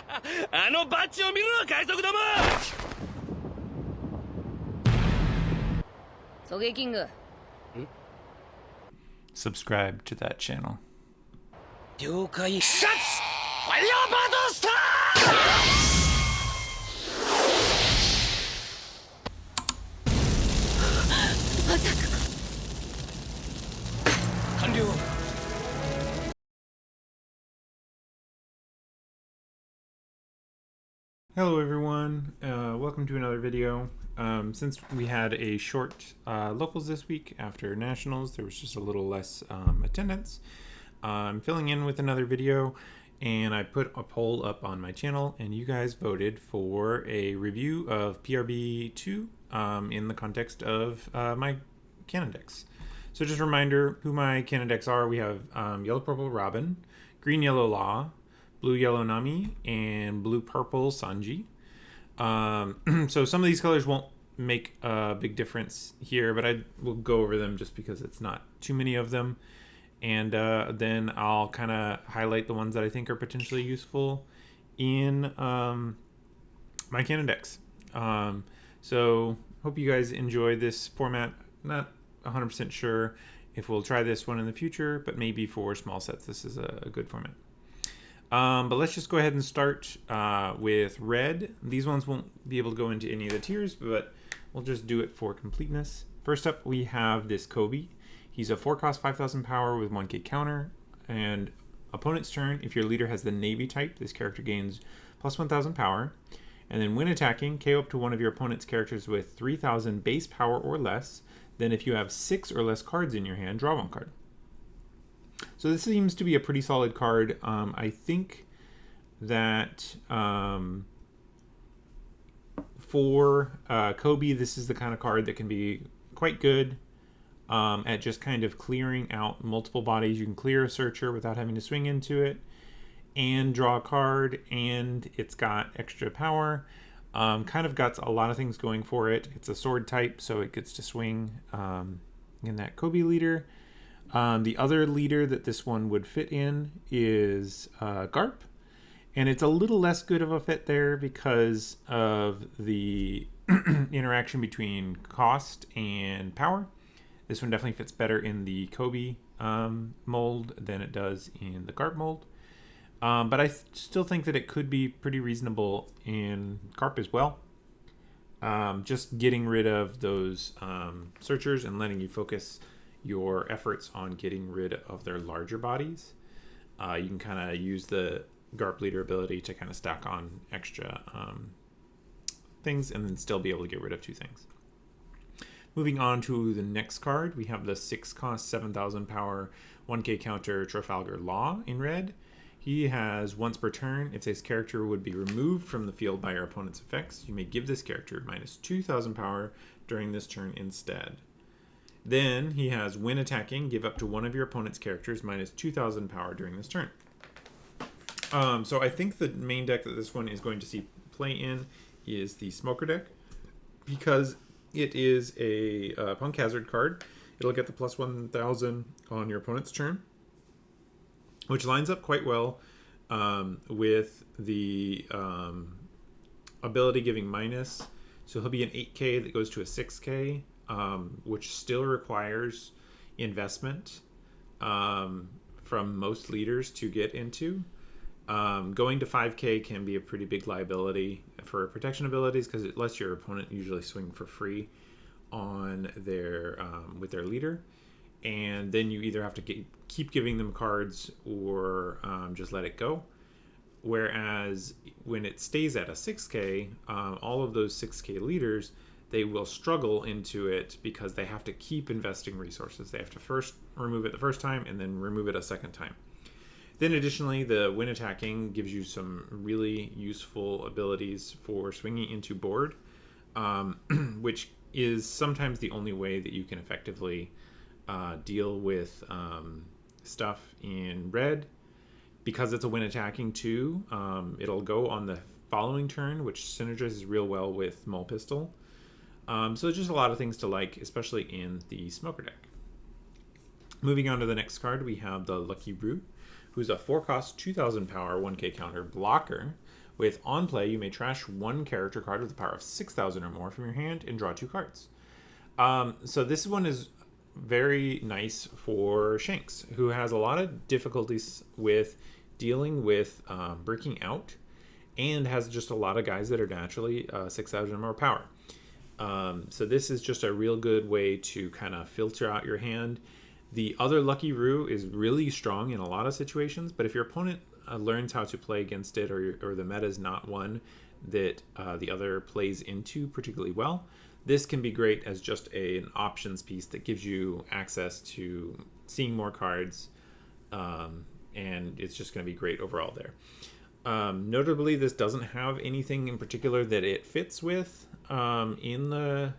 あのバッジを見るな海賊ども。ソゲキング。Subscribe to that channel. 了解。シャツファイヤーバードスター。まさか。完了。Hello everyone, welcome to another video. Since we had a short locals this week after nationals, there was just a little less attendance. I'm filling in with another video, and I put a poll up on my channel, and you guys voted for a review of PRB02 in the context of my Canon decks. So just a reminder who my Canon decks are. We have Yellow Purple Robin, Green Yellow Law, Blue Yellow Nami, and Blue Purple Sanji. So some of these colors won't make a big difference here, but I will go over them just because it's not too many of them. And then I'll kind of highlight the ones that I think are potentially useful in my Canon decks. So hope you guys enjoy this format. Not 100% sure if we'll try this one in the future, but maybe for small sets this is a good format. But let's just go ahead and start with red. These ones won't be able to go into any of the tiers, but we'll just do it for completeness. First up, we have this Kobe. He's a 4-cost 5,000 power with 1k counter, and opponent's turn, if your leader has the Navy type, this character gains plus 1,000 power. And then when attacking, KO up to one of your opponent's characters with 3,000 base power or less. Then if you have 6 or less cards in your hand, draw 1 card. So this seems to be a pretty solid card. I think that for Kobe, this is the kind of card that can be quite good at just kind of clearing out multiple bodies. You can clear a searcher without having to swing into it and draw a card, and it's got extra power. Kind of got a lot of things going for it. It's a sword type, so it gets to swing in that Kobe leader. The other leader that this one would fit in is Garp, and it's a little less good of a fit there because of the interaction between cost and power. This one definitely fits better in the Kobe mold than it does in the Garp mold, but I still think that it could be pretty reasonable in Garp as well. Just getting rid of those searchers and letting you focus your efforts on getting rid of their larger bodies. You can kind of use the Garp leader ability to kind of stack on extra things and then still be able to get rid of 2 things. Moving on to the next card, we have the 6-cost 7,000 power 1k counter Trafalgar Law in red. He has once per turn, if this character would be removed from the field by your opponent's effects, you may give this character minus 2,000 power during this turn instead. Then he has, when attacking, give up to one of your opponent's characters minus 2,000 power during this turn. So I think the main deck that this one is going to see play in is the Smoker deck, because it is a Punk Hazard card. It'll get the plus 1,000 on your opponent's turn, which lines up quite well with the ability giving minus. So he'll be an 8k that goes to a 6k. Which still requires investment from most leaders to get into. Going to 5k can be a pretty big liability for protection abilities because it lets your opponent usually swing for free on their with their leader, and then you either have to keep giving them cards or just let it go. Whereas when it stays at a 6k, all of those 6k leaders, they will struggle into it because they have to keep investing resources. They have to first remove it the first time and then remove it a second time. Then additionally, the when attacking gives you some really useful abilities for swinging into board, which is sometimes the only way that you can effectively deal with stuff in red. Because it's a when attacking too, it'll go on the following turn, which synergizes real well with Mole Pistol. So there's just a lot of things to like, especially in the Smoker deck. Moving on to the next card, we have the Lucky Brew, who's a 4-cost 2,000 power 1k counter blocker With on play, you may trash one character card with a power of 6,000 or more from your hand and draw 2 cards. So this one is very nice for Shanks, who has a lot of difficulties with dealing with breaking out, and has just a lot of guys that are naturally 6,000 or more power. So this is just a real good way to kind of filter out your hand. The other Lucky Roo is really strong in a lot of situations, but if your opponent learns how to play against it, or the meta is not one that the other plays into particularly well, this can be great as just an options piece that gives you access to seeing more cards, and it's just going to be great overall there. Notably, this doesn't have anything in particular that it fits with in the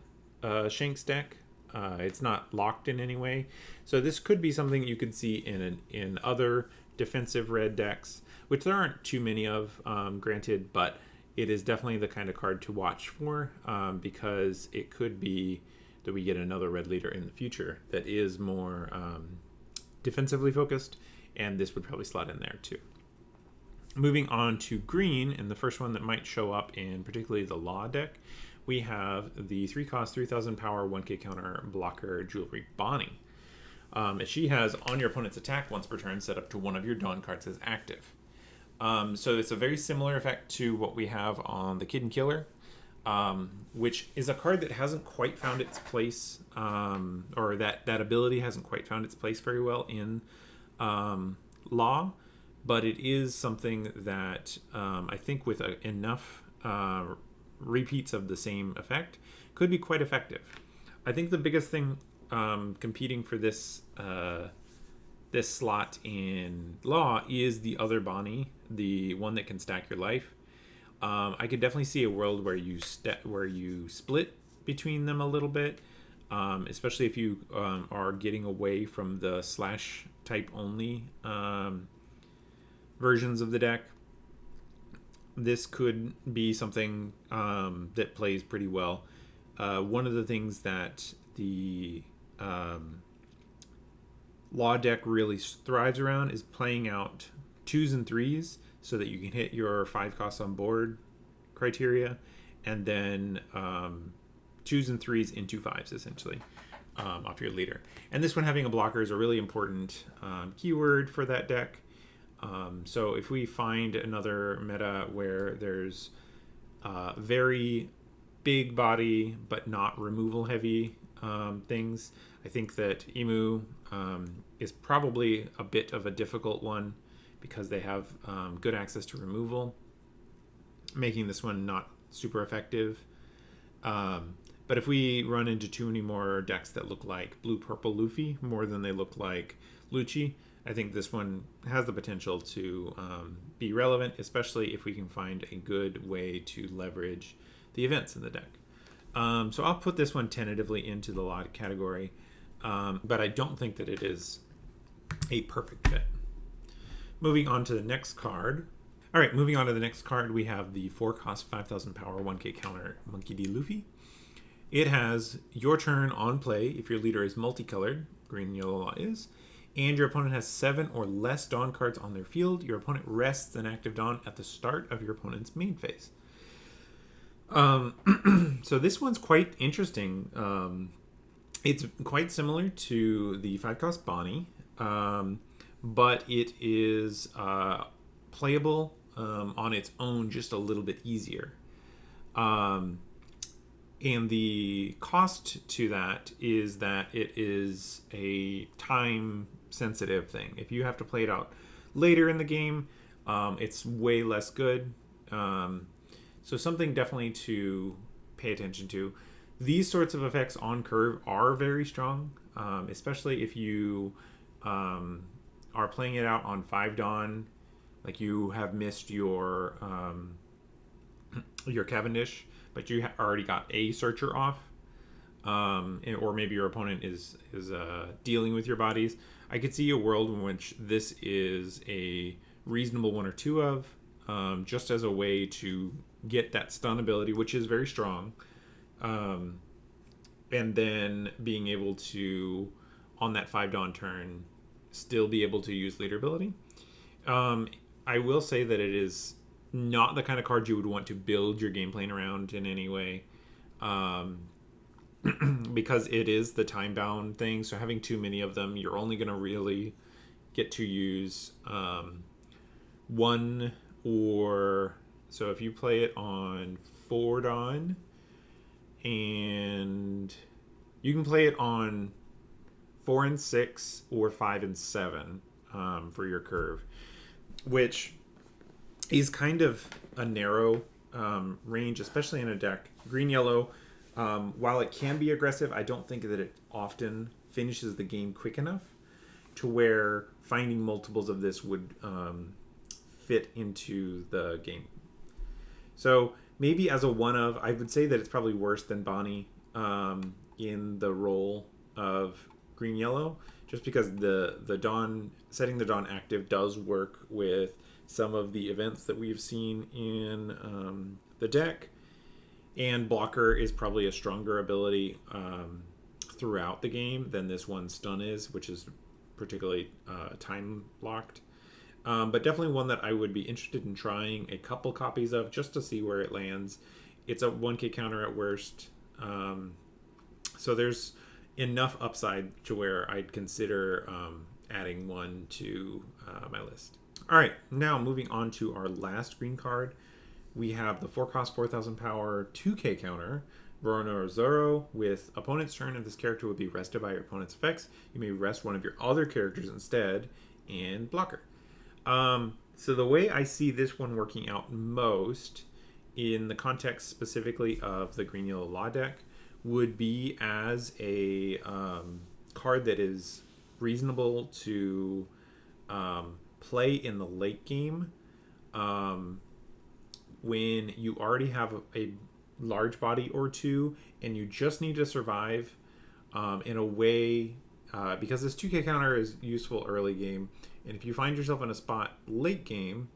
Shanks deck. It's not locked in any way, so this could be something you could see in other defensive red decks, which there aren't too many of, granted, but it is definitely the kind of card to watch for, because it could be that we get another red leader in the future that is more defensively focused, and this would probably slot in there too. Moving on to green, and the first one that might show up in particularly the Law deck, we have the 3-cost, 3,000 power, 1k counter blocker Jewelry Bonnie. She has on your opponent's attack once per turn set up to one of your Dawn cards as active. So it's a very similar effect to what we have on the Kid Killer, which is a card that hasn't quite found its place, or that ability hasn't quite found its place very well in Law, but it is something that I think with enough repeats of the same effect could be quite effective. I think the biggest thing competing for this this slot in Law is the other Bonnie, the one that can stack your life. I could definitely see a world where you split between them a little bit, especially if you are getting away from the slash type only versions of the deck. This could be something that plays pretty well. One of the things that the Law deck really thrives around is playing out 2s and 3s so that you can hit your 5 costs on board criteria, and then 2s and 3s into 5s essentially off your leader. And this one, having a blocker, is a really important keyword for that deck. So if we find another meta where there's very big body but not removal heavy things, I think that Emu is probably a bit of a difficult one because they have good access to removal, making this one not super effective. But if we run into too many more decks that look like blue-purple Luffy more than they look like Lucci, I think this one has the potential to be relevant, especially if we can find a good way to leverage the events in the deck. So I'll put this one tentatively into the lot category, but I don't think that it is a perfect fit. Moving on to the next card. All right, moving on to the next card, we have the 4-cost, 5,000 power, 1k counter Monkey D. Luffy. It has your turn on play if your leader is multicolored, green and yellow is, and your opponent has 7 or less Dawn cards on their field. Your opponent rests an active Dawn at the start of your opponent's main phase. So this one's quite interesting. It's quite similar to the 5-cost Bonnie, but it is playable on its own just a little bit easier. And the cost to that is that it is a time-sensitive thing. If you have to play it out later in the game, it's way less good. So something definitely to pay attention to. These sorts of effects on curve are very strong, especially if you are playing it out on 5 Dawn, like you have missed your Cavendish, but you already got a Searcher off, or maybe your opponent is dealing with your bodies. I could see a world in which this is a reasonable 1 or 2 of, just as a way to get that stun ability, which is very strong, and then being able to, on that 5 Dawn turn, still be able to use leader ability. I will say that it is not the kind of card you would want to build your game plan around in any way. Because it is the time bound thing, so having too many of them, you're only going to really get to use one, or so if you play it on 4 Dawn, and you can play it on 4 and 6 or 5 and 7 for your curve, which is kind of a narrow range, especially in a deck. Green yellow, while it can be aggressive, I don't think that it often finishes the game quick enough to where finding multiples of this would fit into the game. So maybe as a one of, I would say that it's probably worse than Bonnie in the role of green yellow, just because the Dawn, setting the Dawn active does work with some of the events that we've seen in the deck, and blocker is probably a stronger ability throughout the game than this one stun is, which is particularly time locked. But definitely one that I would be interested in trying a couple copies of just to see where it lands. It's a 1k counter at worst, so there's enough upside to where I'd consider adding one to my list. All right, now moving on to our last green card. We have the 4-cost, 4,000 power, 2k counter, Verona Zoro, with opponent's turn, and this character would be rested by your opponent's effects. You may rest one of your other characters instead, and blocker. So the way I see this one working out most, in the context specifically of the green yellow law deck, would be as a card that is reasonable to play in the late game when you already have a large body or two and you just need to survive in a way, because this 2k counter is useful early game, and if you find yourself in a spot late game,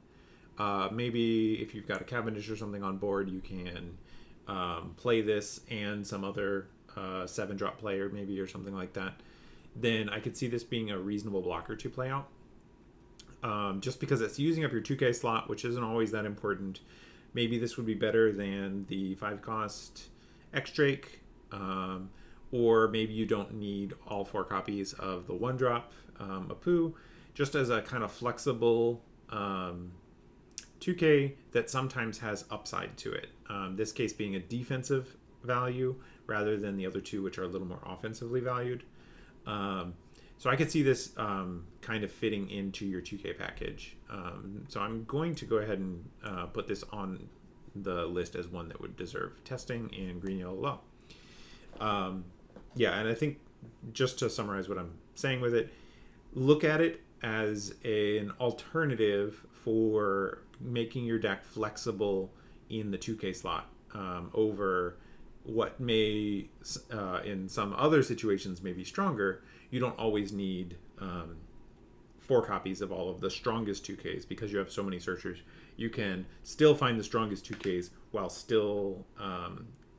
maybe if you've got a Cavendish or something on board, you can play this and some other 7-drop player maybe or something like that, then I could see this being a reasonable blocker to play out. Just because it's using up your 2k slot, which isn't always that important. Maybe this would be better than the 5-cost X-Drake, or maybe you don't need all 4 copies of the 1-drop Apu, just as a kind of flexible 2k that sometimes has upside to it. This case being a defensive value rather than the other two, which are a little more offensively valued. So I could see this kind of fitting into your 2k package. So I'm going to go ahead and put this on the list as one that would deserve testing in green yellow law. Yeah, and I think just to summarize what I'm saying with it, look at it as an alternative for making your deck flexible in the 2k slot over what may, in some other situations, may be stronger. You don't always need 4 copies of all of the strongest 2Ks because you have so many searchers. You can still find the strongest 2Ks while still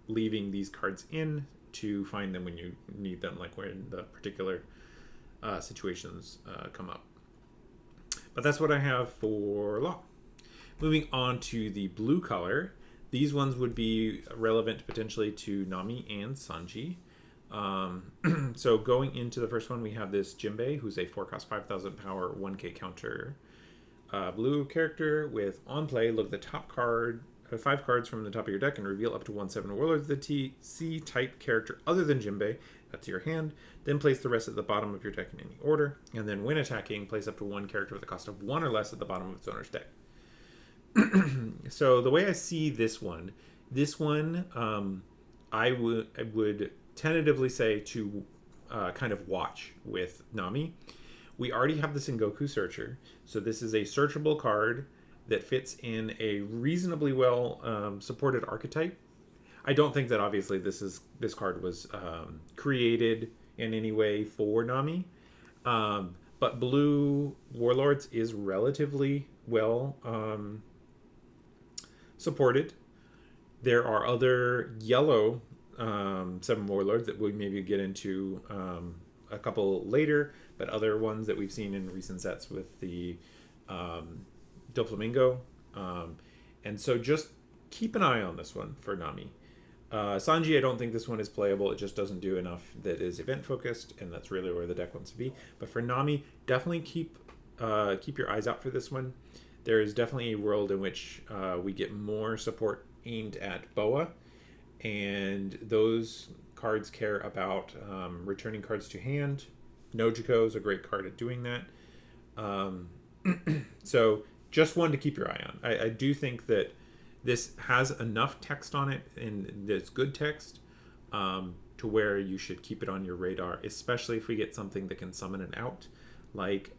leaving these cards in to find them when you need them, like when the particular situations come up. But that's what I have for law. Moving on to the blue color. These ones would be relevant potentially to Nami and Sanji. So going into the first one, we have this Jinbei, who's a 4-cost, 5,000 power, 1k counter blue character with on play. Look at the top card, 5 cards from the top of your deck and reveal up to 1/7 Warlords of the TC type character other than Jinbei. That's your hand. Then place the rest at the bottom of your deck in any order. And then when attacking, place up to 1 character with a cost of 1 or less at the bottom of its owner's deck. So the way I see this one, I would tentatively say to kind of watch with Nami. We already have the Sengoku Searcher, so this is a searchable card that fits in a reasonably well supported archetype. I don't think that obviously this card was created in any way for Nami, but blue Warlords is relatively well supported. There are other yellow 7 Warlords that we maybe get into a couple later, but other ones that we've seen in recent sets with the Doflamingo And so just keep an eye on this one for Nami. Sanji, I don't think this one is playable. It just doesn't do enough that is event focused, and that's really where the deck wants to be. But for Nami, definitely keep your eyes out for this one. There is definitely a world in which we get more support aimed at Boa, and those cards care about returning cards to hand. Nojiko is a great card at doing that. So just one to keep your eye on. I do think that this has enough text on it, and it's good text, to where you should keep it on your radar, especially if we get something that can summon it out, like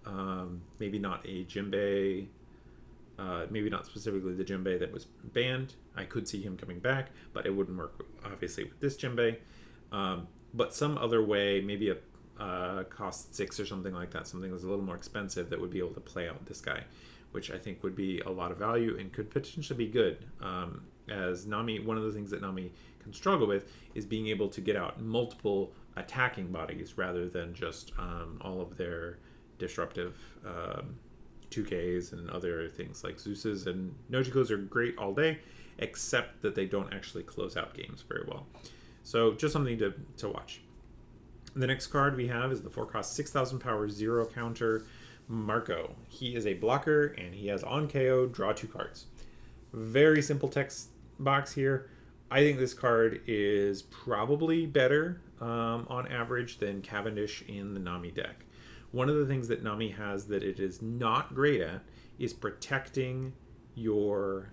maybe not a Jinbei, maybe not specifically the Jinbei that was banned. I could see him coming back, but it wouldn't work, obviously, with this Jinbei. But some other way, maybe a cost 6 or something like that, something that's a little more expensive that would be able to play out this guy, which I think would be a lot of value and could potentially be good. As Nami, one of the things that Nami can struggle with is being able to get out multiple attacking bodies rather than just all of their disruptive 2Ks and other things like Zeus's and Nojiko's are great all day, except that they don't actually close out games very well. So just something to watch. The next card we have is the 4-cost 6,000 power 0 counter Marco. He is a blocker and he has on KO, draw 2 cards. Very simple text box here. I think this card is probably better on average than Cavendish in the Nami deck. One of the things that Nami has that it is not great at is protecting your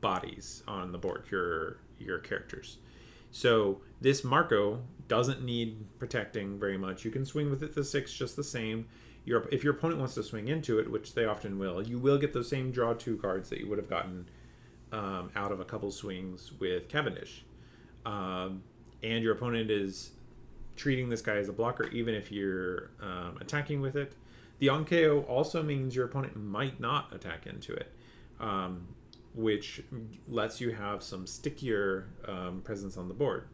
bodies on the board, your characters. So this Marco doesn't need protecting very much. You can swing with it to 6 just the same. If your opponent wants to swing into it, which they often will, you will get those same draw 2 cards that you would have gotten out of a couple swings with Cavendish. And your opponent is treating this guy as a blocker even if you're attacking with it. The on-KO also means your opponent might not attack into it, which lets you have some stickier presence on the board.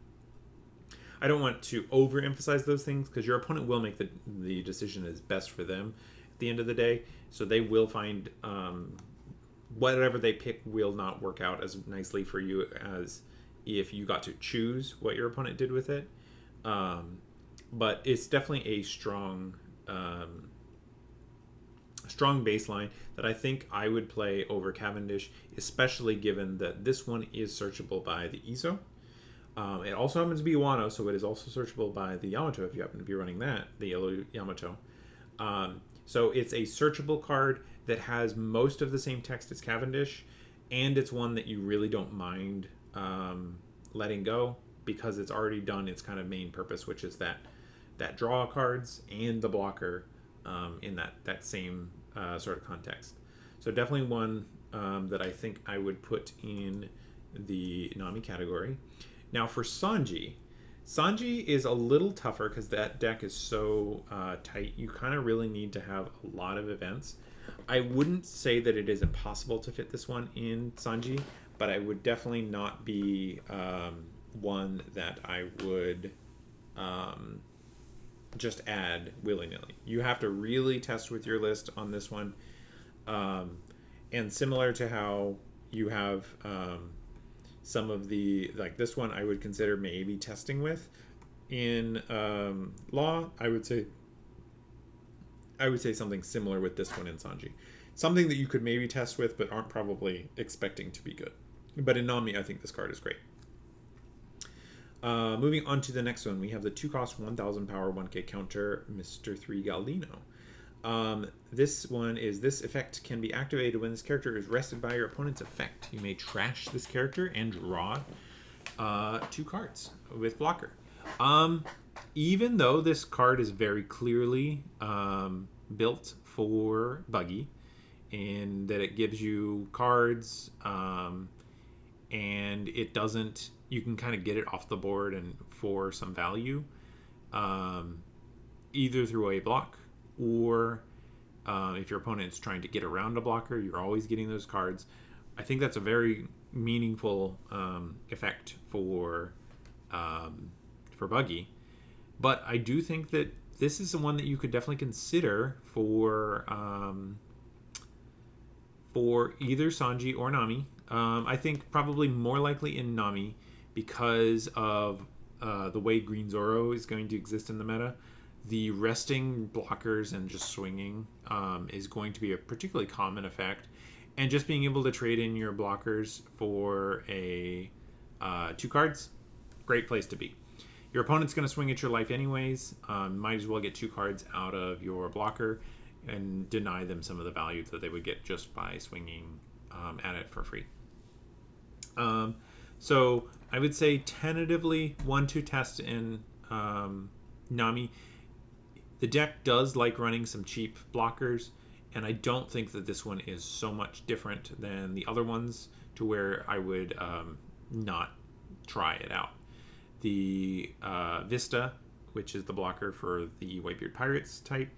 I don't want to overemphasize those things because your opponent will make the decision as best for them at the end of the day. So they will find whatever they pick will not work out as nicely for you as if you got to choose what your opponent did with it. But it's definitely a strong baseline that I think I would play over Cavendish, especially given that this one is searchable by the Izo. It also happens to be Wano, so it is also searchable by the Yamato if you happen to be running that, the yellow Yamato. So it's a searchable card that has most of the same text as Cavendish, and it's one that you really don't mind letting go because it's already done its kind of main purpose, which is that draw cards and the blocker in that same sort of context. So definitely one that I think I would put in the Nami category. Now for Sanji is a little tougher because that deck is so tight. You kind of really need to have a lot of events. I wouldn't say that it is impossible to fit this one in Sanji, but I would definitely not be one that I would just add willy-nilly. You have to really test with your list on this one. And similar to how you have some of the, like this one I would consider maybe testing with in Law, I would say something similar with this one in Sanji. Something that you could maybe test with but aren't probably expecting to be good. But in Nami, I think this card is great. Moving on to the next one, we have the 2-cost 1,000 power 1K counter, Mr. 3 Galdino. This one is, this effect can be activated when this character is rested by your opponent's effect. You may trash this character and draw 2 cards with blocker. Even though this card is very clearly built for Buggy, in that it gives you cards, and it doesn't, you can kind of get it off the board and for some value, either through a block or if your opponent's trying to get around a blocker, you're always getting those cards. I think that's a very meaningful effect for Buggy. But I do think that this is the one that you could definitely consider for for either Sanji or Nami. I think probably more likely in Nami because of the way Green Zoro is going to exist in the meta. The resting blockers and just swinging is going to be a particularly common effect. And just being able to trade in your blockers for a 2 cards, great place to be. Your opponent's going to swing at your life anyways. Might as well get 2 cards out of your blocker and deny them some of the value that they would get just by swinging at it for free. So I would say tentatively 1-2 test in Nami. The deck does like running some cheap blockers, and I don't think that this one is so much different than the other ones to where I would not try it out. The Vista, which is the blocker for the Whitebeard Pirates type,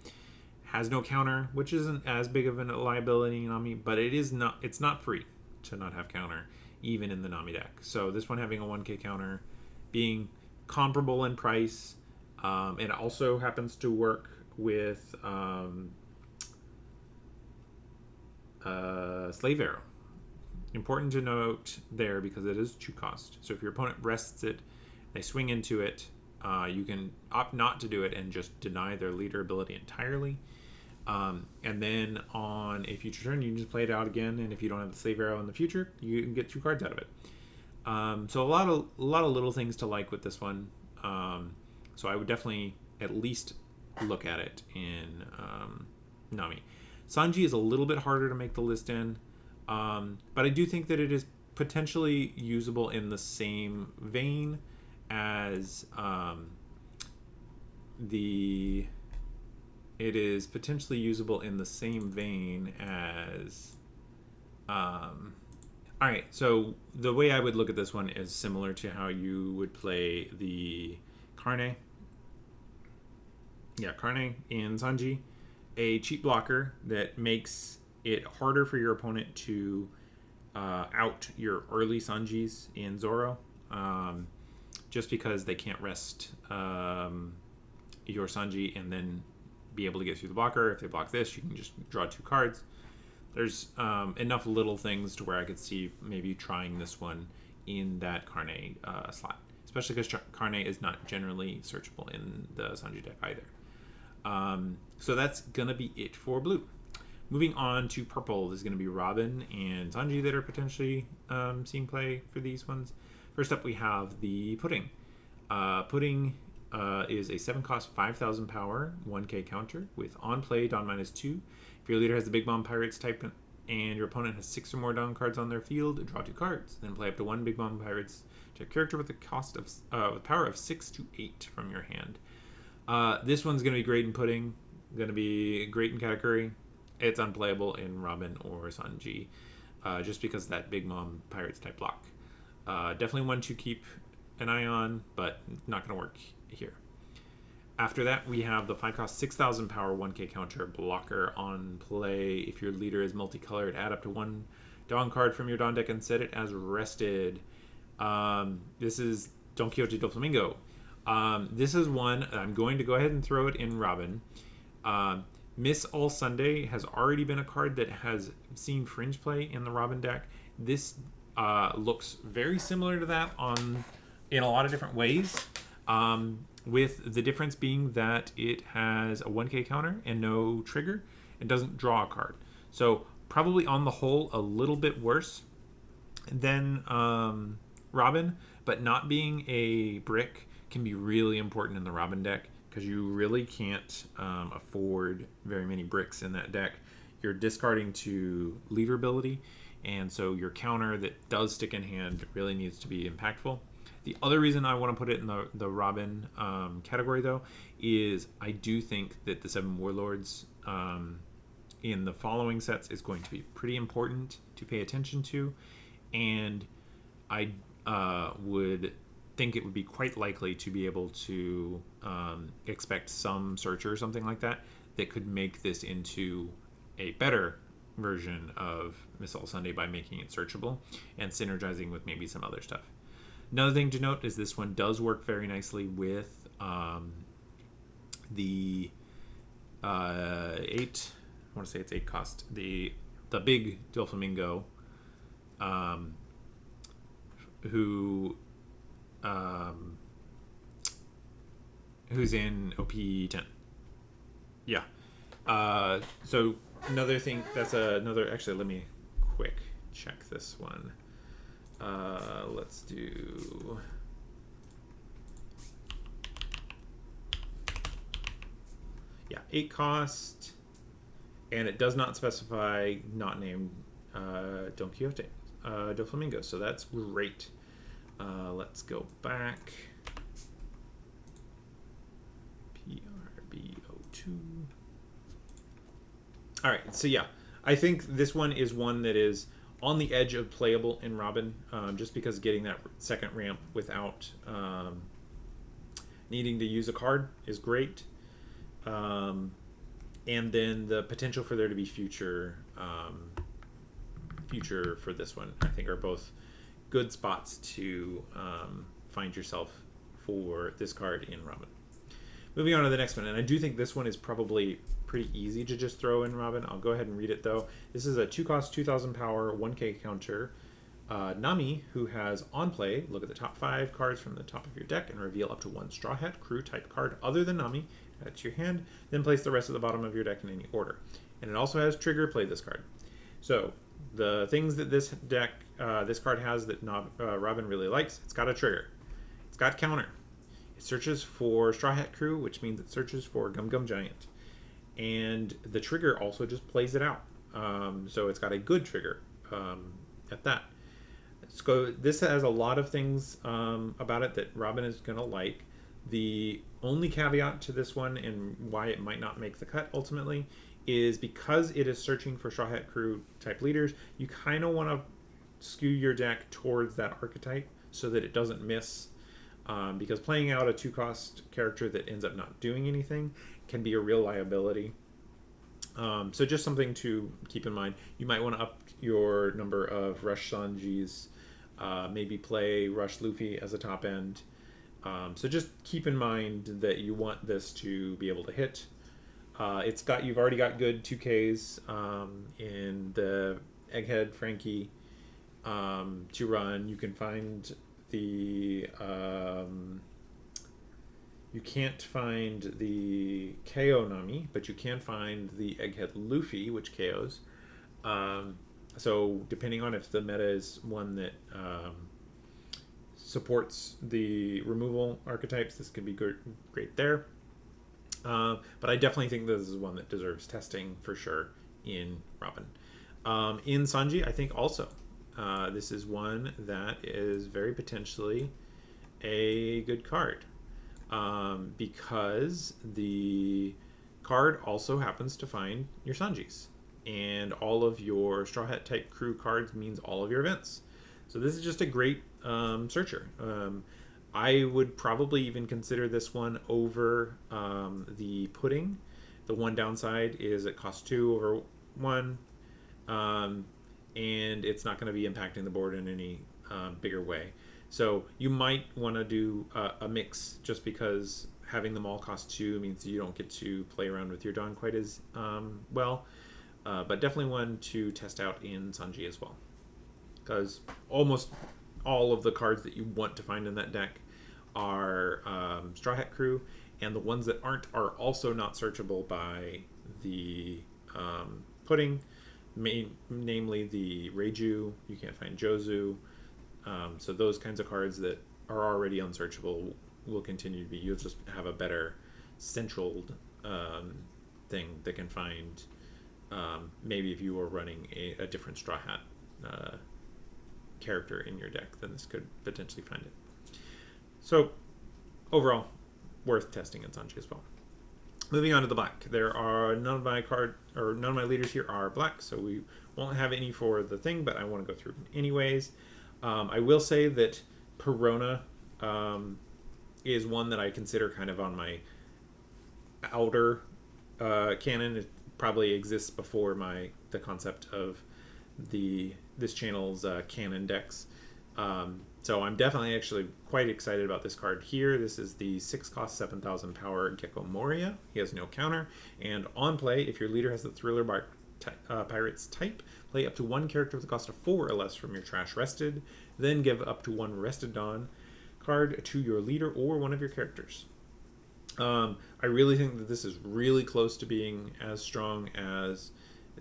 has no counter, which isn't as big of a liability in Nami, but it's not free to not have counter, even in the Nami deck. So this one having a 1k counter, being comparable in price, it also happens to work with Slave Arrow. Important to note there because it is 2 cost. So if your opponent rests it, they swing into it, you can opt not to do it and just deny their leader ability entirely. And then on a future turn, you can just play it out again, and if you don't have the Slave Arrow in the future, you can get 2 cards out of it. So a lot of little things to like with this one. So I would definitely at least look at it in Nami. Sanji is a little bit harder to make the list in, but I do think that it is potentially usable in the same vein as it is potentially usable in the same vein as alright, so the way I would look at this one is similar to how you would play the Carne. Yeah, Carne in Sanji. A cheap blocker that makes it harder for your opponent to out your early Sanjis in Zoro. Just because they can't rest your Sanji and then be able to get through the blocker. If they block this, you can just draw 2 cards. There's enough little things to where I could see maybe trying this one in that Carne slot. Especially because Carne is not generally searchable in the Sanji deck either. So that's going to be it for blue. Moving on to purple, there's going to be Robin and Sanji that are potentially seeing play for these ones. First up, we have the Pudding. Pudding is a 7 cost, 5,000 power, 1k counter with on play, Dawn -2. If your leader has the Big Bomb Pirates type and your opponent has 6 or more Dawn cards on their field, draw 2 cards. Then play up to 1 Big Bomb Pirates type character with a cost of power of 6 to 8 from your hand. This one's going to be great in Pudding, going to be great in Katakuri. It's unplayable in Robin or Sanji, just because of that Big Mom Pirates type block. Definitely one to keep an eye on, but not going to work here. After that, we have the 5 cost, 6,000 power, 1k counter blocker on play. If your leader is multicolored, add up to 1 Dawn card from your Dawn deck and set it as rested. This is Don Quixote del Flamingo. This is one I'm going to go ahead and throw it in Robin. Miss All Sunday has already been a card that has seen fringe play in the Robin deck. This looks very similar to that in a lot of different ways, with the difference being that it has a 1k counter and no trigger and doesn't draw a card. So probably on the whole a little bit worse than Robin, but not being a brick can be really important in the Robin deck because you really can't afford very many bricks in that deck. You're discarding to leader ability, and so your counter that does stick in hand really needs to be impactful. The other reason I want to put it in the Robin category, though, is I do think that the 7 Warlords in the following sets is going to be pretty important to pay attention to, and I would think it would be quite likely to be able to expect some searcher or something like that that could make this into a better version of Miss All Sunday by making it searchable and synergizing with maybe some other stuff. Another thing to note is this one does work very nicely with the 8, I want to say it's 8 cost, the the big Doflamingo, who's in OP10. Yeah. So another thing, that's another, actually, let me quick check this one. Let's do... Yeah, 8 cost, and it does not specify not named Don Quixote, Doflamingo, so that's great. Let's go back. PRB02. All right, so yeah, I think this one is one that is on the edge of playable in Robin, just because getting that second ramp without needing to use a card is great. And then the potential for there to be future for this one, I think, are both good spots to find yourself for this card in Robin. Moving on to the next one, and I do think this one is probably pretty easy to just throw in Robin. I'll go ahead and read it though. This is a 2 cost, 2,000 power, 1k counter. Nami, who has on play, look at the top 5 cards from the top of your deck and reveal up to 1 Straw Hat Crew type card other than Nami. Add to your hand, then place the rest at the bottom of your deck in any order. And it also has trigger, play this card. So the things that this deck, this card has that Robin really likes, it's got a trigger, it's got counter, it searches for Straw Hat Crew, which means it searches for Gum Gum Giant, and the trigger also just plays it out. So it's got a good trigger at that. So this has a lot of things about it that Robin is gonna like. The only caveat to this one, and why it might not make the cut ultimately, is because it is searching for Straw Hat Crew type leaders, you kind of want to skew your deck towards that archetype so that it doesn't miss, because playing out a 2 cost character that ends up not doing anything can be a real liability. So just something to keep in mind. You might want to up your number of Rush Sanjis, maybe play Rush Luffy as a top end. So just keep in mind that you want this to be able to hit. You've already got good 2Ks in the Egghead Frankie to run. You can find the you can't find the KO Nami, but you can find the Egghead Luffy, which KOs. So depending on if the meta is one that supports the removal archetypes, this could be great there. But I definitely think this is one that deserves testing for sure in Robin. In Sanji, I think also this is one that is very potentially a good card, because the card also happens to find your Sanjis, and all of your Straw Hat type crew cards means all of your events. So this is just a great searcher. I would probably even consider this one over the Pudding. The one downside is it costs 2 over 1, and it's not going to be impacting the board in any bigger way. So you might want to do a mix, just because having them all cost 2 means you don't get to play around with your Dawn quite as well. But definitely one to test out in Sanji as well, because almost all of the cards that you want to find in that deck are Straw Hat Crew, and the ones that aren't are also not searchable by the Pudding, namely the Reiju. You can't find Jozu. So those kinds of cards that are already unsearchable will continue to be. You'll just have a better central thing that can find, maybe if you were running a different Straw Hat character in your deck, then this could potentially find it. So overall, worth testing in Sanji as well. Moving on to the black, there are none of my leaders here are black, so we won't have any for the thing, but I want to go through anyways. I will say that Perona is one that I consider kind of on my outer canon. It probably exists before the concept of this channel's canon decks. So I'm definitely actually quite excited about this card here. This is the 6 cost 7,000 power Gecko Moria. He has no counter, and on play, if your leader has the Thriller Bark Pirates type. Play up to one character with a cost of 4 or less from your trash rested. Then give up to one rested Dawn card to your leader or one of your characters. I really think that this is really close to being as strong as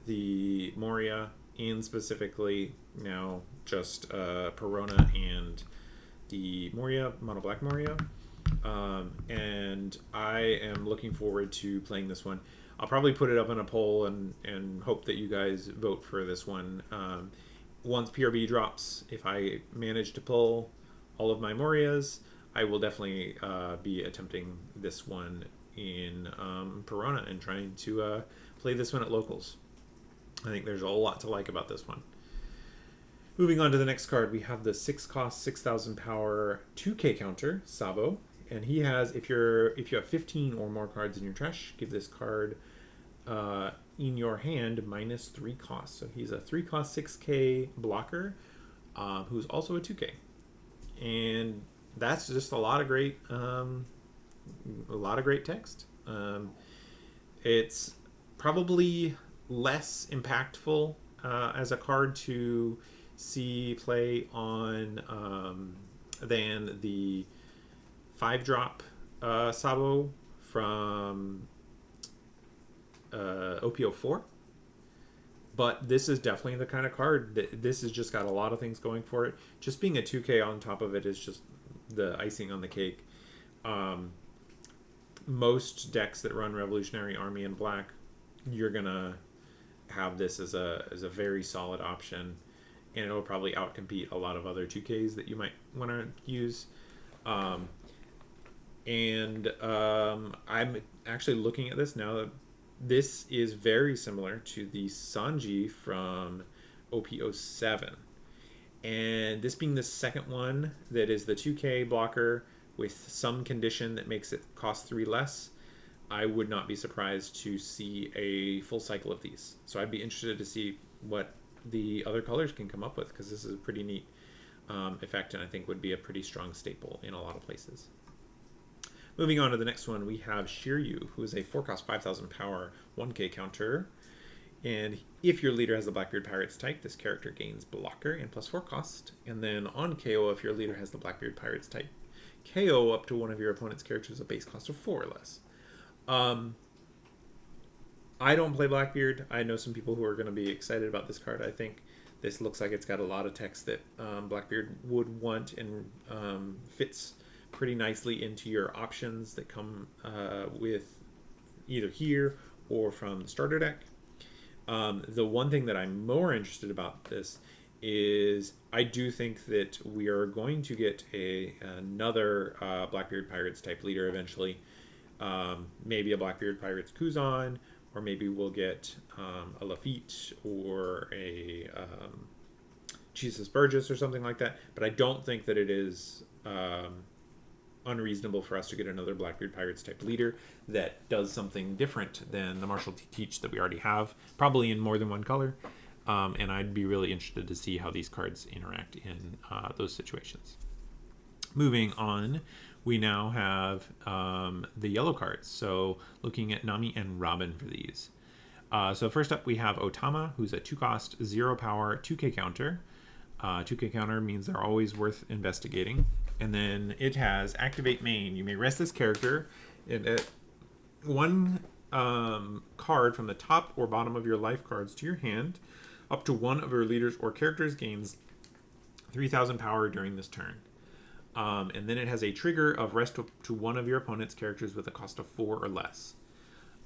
the Moria, and specifically now just Perona and the Moria, Mono Black Moria. And I am looking forward to playing this one. I'll probably put it up in a poll and hope that you guys vote for this one. Once PRB drops, if I manage to pull all of my Morias, I will definitely be attempting this one in Perona and trying to play this one at locals. I think there's a lot to like about this one. Moving on to the next card, we have the 6 cost, 6,000 power 2K counter, Sabo. And he has, if you have 15 or more cards in your trash, give this card in your hand -3 cost. So he's a 3 cost 6K blocker who's also a 2K. And that's just a lot of great text. It's probably less impactful as a card to see play on than the 5-drop Sabo from OP04. But this is definitely the kind of card that this has just got a lot of things going for it. Just being a 2K on top of it is just the icing on the cake. Most decks that run Revolutionary Army in black, you're gonna have this as a very solid option, and it'll probably outcompete a lot of other 2Ks that you might want to use. I'm actually looking at this now. This is very similar to the Sanji from OP07. And this being the second one that is the 2K blocker with some condition that makes it cost 3 less, I would not be surprised to see a full cycle of these. So I'd be interested to see what the other colors can come up with, because this is a pretty neat effect, and I think would be a pretty strong staple in a lot of places. Moving on to the next one, we have Shiryu, who is a 4 cost 5,000 power 1K counter. And if your leader has the Blackbeard Pirates type, this character gains blocker and +4 cost. And then on KO, if your leader has the Blackbeard Pirates type, KO up to one of your opponent's characters a base cost of 4 or less. I don't play Blackbeard. I know some people who are going to be excited about this card. I think this looks like it's got a lot of text that Blackbeard would want, and fits pretty nicely into your options that come with either here or from the starter deck. The one thing that I'm more interested about this is I do think that we are going to get another Blackbeard Pirates type leader eventually. Maybe a Blackbeard Pirates Kuzan, or maybe we'll get a Lafitte or a Jesus Burgess or something like that. But I don't think that it is unreasonable for us to get another Blackbeard Pirates type leader that does something different than the Martial Teach that we already have, probably in more than one color. And I'd be really interested to see how these cards interact in those situations. Moving on, we now have the yellow cards. So looking at Nami and Robin for these. So first up, we have Otama, who's a 2 cost 0 power 2K counter. 2K counter means they're always worth investigating. And then it has Activate Main. You may rest this character, and one card from the top or bottom of your life cards to your hand, up to one of your leaders or characters gains 3,000 power during this turn. And then it has a trigger of rest to one of your opponent's characters with a cost of 4 or less.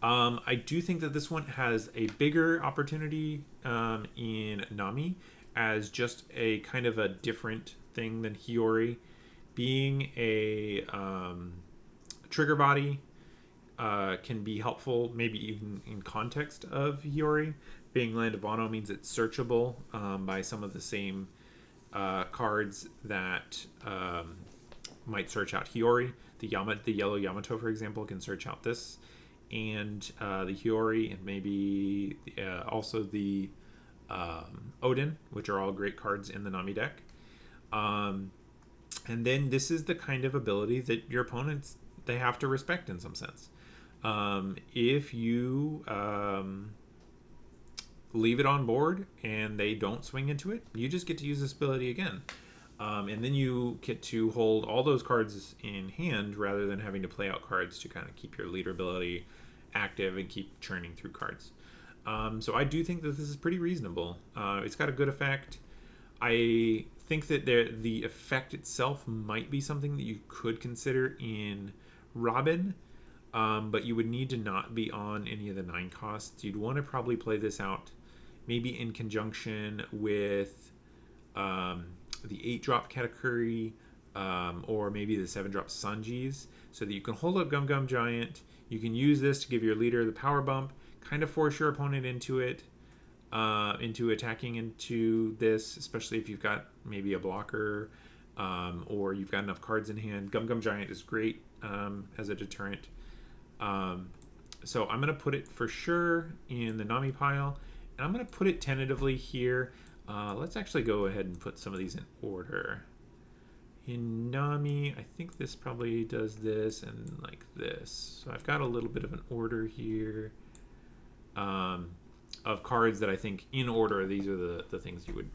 I do think that this one has a bigger opportunity in Nami as just a kind of a different thing than Hiyori. Being a trigger body can be helpful, maybe even in context of Hiyori. Being Land of Wano means it's searchable by some of the same cards that might search out Hiyori. The yellow Yamato, for example, can search out this, and the Hiyori, and maybe also the Odin, which are all great cards in the Nami deck. And then this is the kind of ability that your opponents, they have to respect in some sense. If you leave it on board and they don't swing into it, you just get to use this ability again. And then you get to hold all those cards in hand rather than having to play out cards to kind of keep your leader ability active and keep churning through cards. So I do think that this is pretty reasonable. It's got a good effect. I think that the effect itself might be something that you could consider in Robin, but you would need to not be on any of the 9 costs. You'd want to probably play this out maybe in conjunction with the 8-drop category, or maybe the 7-drop Sanjis, so that you can hold up Gum Gum Giant. You can use this to give your leader the power bump, kind of force your opponent into it, into attacking into this, especially if you've got maybe a blocker, or you've got enough cards in hand. Gum Gum Giant is great as a deterrent. So I'm going to put it for sure in the Nami pile, and I'm going to put it tentatively here. Let's actually go ahead and put some of these in order. In Nami, I think this probably does this and like this. So I've got a little bit of an order here of cards that I think in order, these are the things you would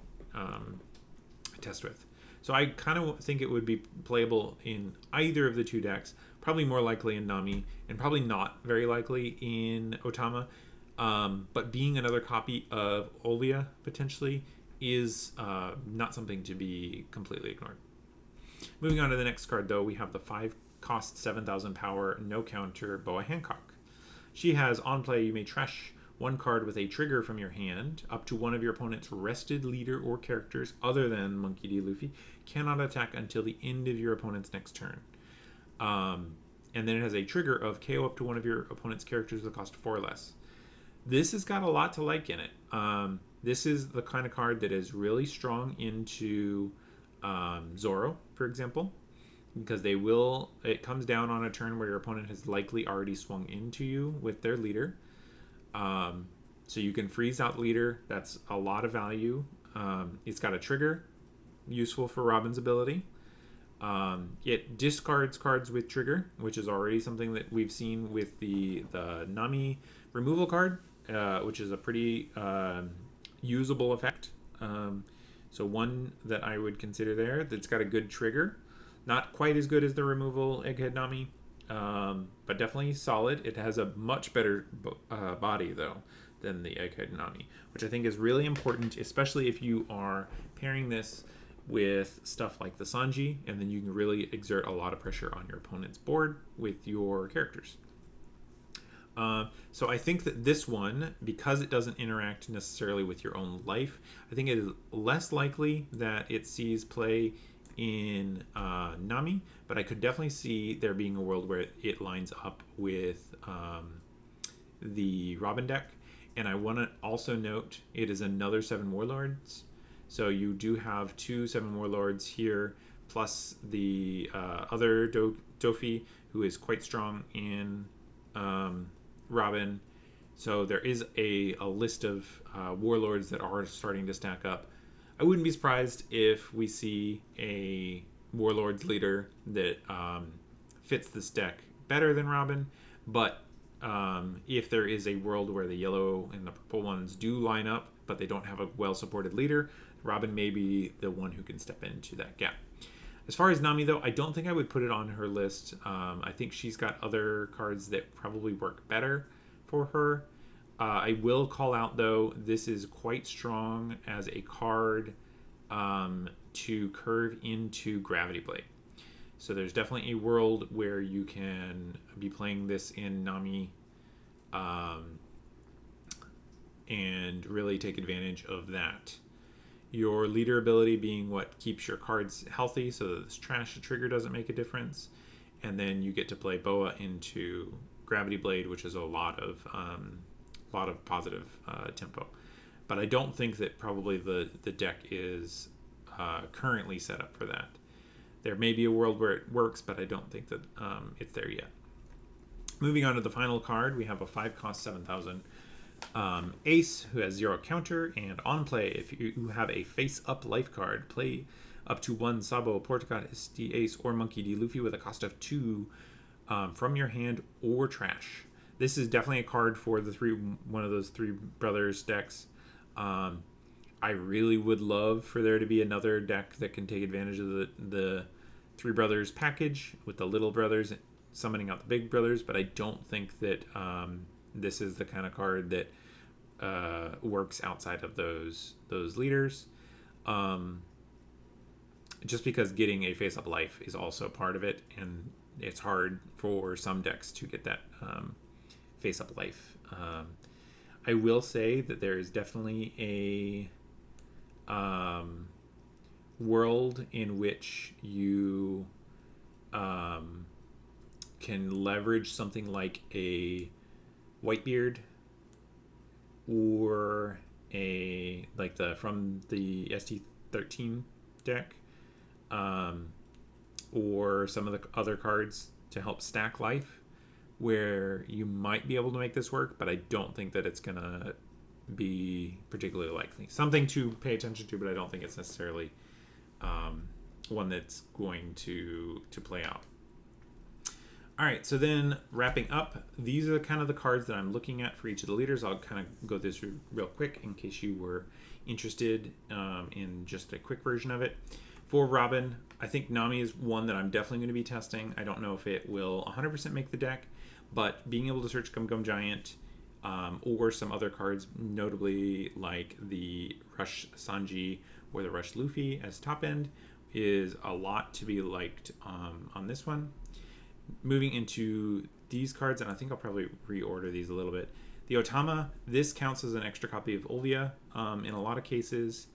test with. So I kind of think it would be playable in either of the 2 decks, probably more likely in Nami, and probably not very likely in Otama. But being another copy of Olvia, potentially, is not something to be completely ignored. Moving on to the next card, though, we have the 5-cost 7,000 power, no counter Boa Hancock. She has, on play, you may trash 1 card with a trigger from your hand. Up to one of your opponent's rested leader or characters other than Monkey D. Luffy cannot attack until the end of your opponent's next turn. And then it has a trigger of KO up to one of your opponent's characters with a cost of 4 or less. This has got a lot to like in it. This is the kind of card that is really strong into Zoro, for example, because it comes down on a turn where your opponent has likely already swung into you with their leader. So you can freeze out leader. That's a lot of value. It's got a trigger, useful for Robin's ability. It discards cards with trigger, which is already something that we've seen with the Nami removal card, which is a pretty usable effect. So one that I would consider there that's got a good trigger. Not quite as good as the removal Egghead Nami, but definitely solid. It has a much better body, though, than the Egghead Nami, which I think is really important, especially if you are pairing this with stuff like the Sanji, and then you can really exert a lot of pressure on your opponent's board with your characters. So I think that this one, because it doesn't interact necessarily with your own life, I think it is less likely that it sees play in Nami, but I could definitely see there being a world where it lines up with the Robin deck. And I want to also note it is another 7 Warlords. So you do have 2 7 Warlords here, plus the other Dofi, who is quite strong in Robin. So there is a list of Warlords that are starting to stack up. I wouldn't be surprised if we see a Warlords leader that fits this deck better than Robin, but if there is a world where the yellow and the purple ones do line up, but they don't have a well-supported leader, Robin may be the one who can step into that gap. As far as Nami, though, I don't think I would put it on her list. I think she's got other cards that probably work better for her. I will call out, though, this is quite strong as a card to curve into Gravity Blade. So there's definitely a world where you can be playing this in Nami and really take advantage of that. Your leader ability being what keeps your cards healthy so that this trash trigger doesn't make a difference. And then you get to play Boa into Gravity Blade, which is a lot of positive tempo. But I don't think that probably the deck is currently set up for that. There may be a world where it works, but I don't think that it's there yet. Moving on to the final card, we have a 5-cost 7,000 Ace, who has 0 counter, and on play, if you have a face-up life card, play up to 1 Sabo, Portuguese D Ace, or Monkey D Luffy with a cost of 2 from your hand or trash. This is definitely a card for the one of those 3 brothers decks. I really would love for there to be another deck that can take advantage of the Three Brothers package with the little brothers summoning out the big brothers, but I don't think that this is the kind of card that works outside of those leaders. Just because getting a face-up life is also part of it, and it's hard for some decks to get that face-up life. I will say that there is definitely a world in which you can leverage something like a Whitebeard or a from the ST13 deck, or some of the other cards to help stack life, where you might be able to make this work, but I don't think that it's gonna be particularly likely. Something to pay attention to, but I don't think it's necessarily one that's going to play out. All right, so then wrapping up, these are kind of the cards that I'm looking at for each of the leaders. I'll kind of go this real quick in case you were interested in just a quick version of it. For Robin, I think Nami is one that I'm definitely going to be testing. I don't know if it will 100% make the deck, but being able to search Gum Gum Giant or some other cards, notably like the Rush Sanji or the Rush Luffy as top end, is a lot to be liked on this one. Moving into these cards, and I think I'll probably reorder these a little bit. The Otama, this counts as an extra copy of Olvia in a lot of cases,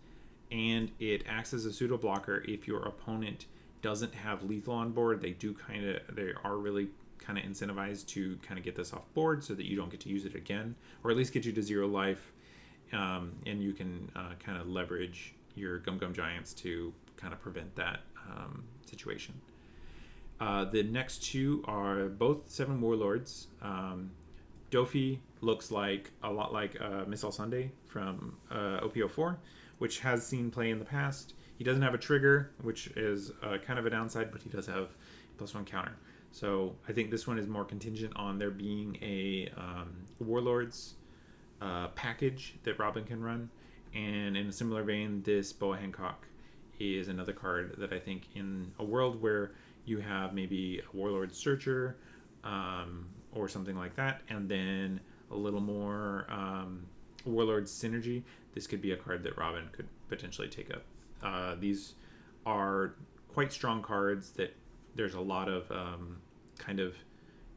and it acts as a pseudo blocker if your opponent doesn't have lethal on board. They are really kind of incentivized to kind of get this off board so that you don't get to use it again, or at least get you to 0 life, and you can kind of leverage your Gum Gum Giants to kind of prevent that situation. The next two are both 7 Warlords. Dofi looks like a lot like Missile Sunday from OP04, which has seen play in the past. He doesn't have a trigger, which is kind of a downside, but he does have +1 counter. So I think this one is more contingent on there being a Warlords package that Robin can run. And in a similar vein, this Boa Hancock is another card that I think in a world where you have maybe a Warlord Searcher or something like that, and then a little more Warlord synergy, this could be a card that Robin could potentially take up. These are quite strong cards that there's a lot of kind of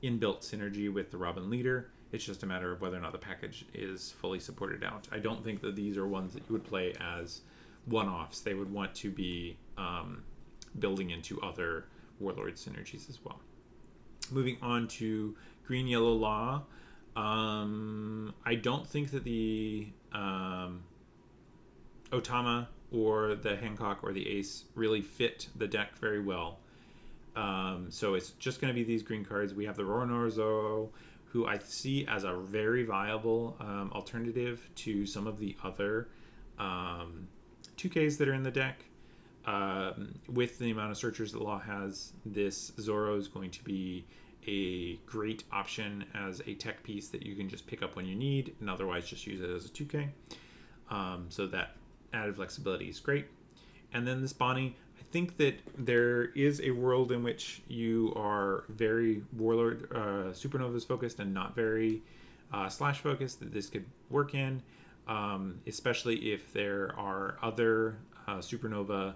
inbuilt synergy with the Robin leader. It's just a matter of whether or not the package is fully supported out. I don't think that these are ones that you would play as one-offs. They would want to be building into other Warlord synergies as well. Moving on to Green Yellow Law. I don't think that the Otama or the Hancock or the Ace really fit the deck very well. So it's just going to be these green cards. We have the Roronoa, who I see as a very viable alternative to some of the other 2Ks that are in the deck. With the amount of searchers that Law has, this Zoro is going to be a great option as a tech piece that you can just pick up when you need, and otherwise just use it as a 2K. So that added flexibility is great. And then this Bonnie, I think that there is a world in which you are very Warlord Supernovas focused and not very Slash focused, that this could work in, especially if there are other Supernova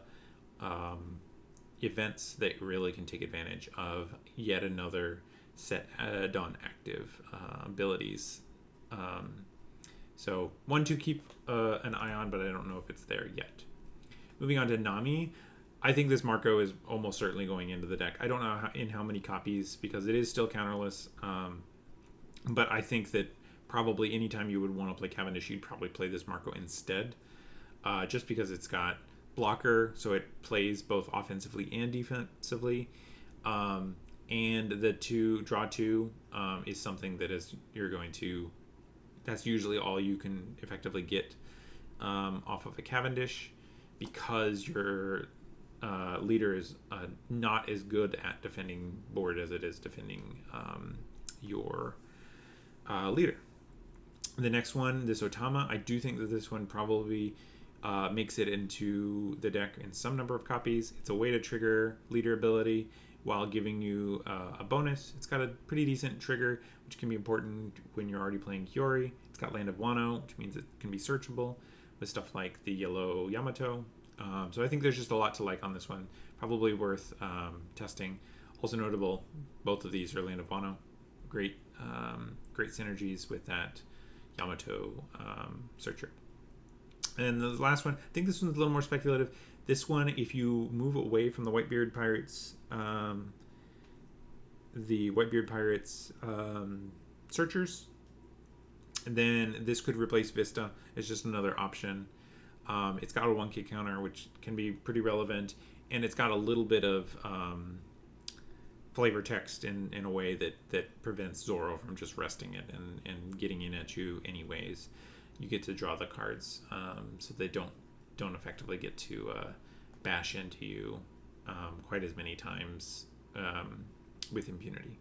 events that really can take advantage of yet another set add-on active abilities. So one to keep an eye on, but I don't know if it's there yet. Moving on to Nami, I think this Marco is almost certainly going into the deck. I don't know in how many copies, because it is still counterless, but I think that probably anytime you would want to play Cavendish, you'd probably play this Marco instead, just because it's got blocker, so it plays both offensively and defensively, and the draw two is something that that's usually all you can effectively get off of a Cavendish, because your leader is not as good at defending board as it is defending your leader. The next one, this Otama, I do think that this one probably makes it into the deck in some number of copies. It's a way to trigger leader ability while giving you a bonus. It's got a pretty decent trigger, which can be important when you're already playing Kiori. It's got Land of Wano, which means it can be searchable with stuff like the yellow Yamato. So I think there's just a lot to like on this one. Probably worth testing. Also notable, both of these are Land of Wano. Great, great synergies with that Yamato searcher. And the last one, I think this one's a little more speculative. This one, if you move away from the Whitebeard Pirates, searchers, then this could replace Vista. It's just another option. It's got a 1K counter, which can be pretty relevant, and it's got a little bit of flavor text in a way that prevents Zoro from just resting it and getting in at you anyways. You get to draw the cards, so they don't effectively get to bash into you quite as many times with impunity.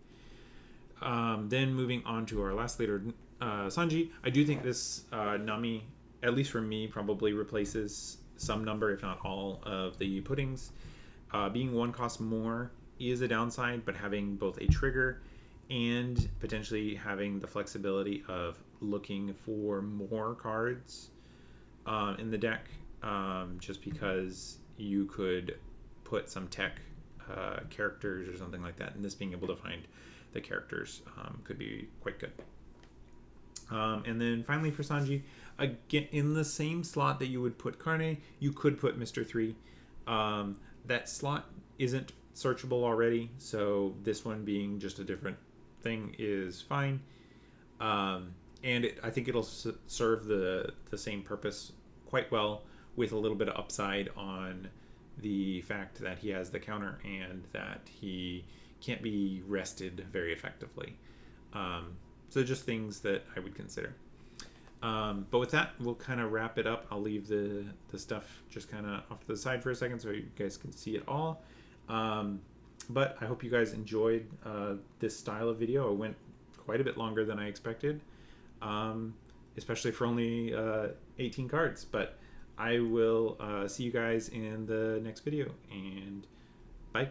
Then moving on to our last leader, Sanji. I do think this Nami, at least for me, probably replaces some number, if not all, of the puddings. Being one cost more is a downside, but having both a trigger and potentially having the flexibility of looking for more cards in the deck, just because you could put some tech characters or something like that, and this being able to find the characters could be quite good. And then finally for Sanji, again, in the same slot that you would put Carne, you could put Mr. 3. That slot isn't searchable already, so this one being just a different thing is fine. And I think it'll serve the same purpose quite well, with a little bit of upside on the fact that he has the counter and that he can't be rested very effectively. So just things that I would consider. But with that, we'll kind of wrap it up. I'll leave the stuff just kind of off to the side for a second so you guys can see it all. But I hope you guys enjoyed this style of video. It went quite a bit longer than I expected, especially for only 18 cards. But I will see you guys in the next video, and bye.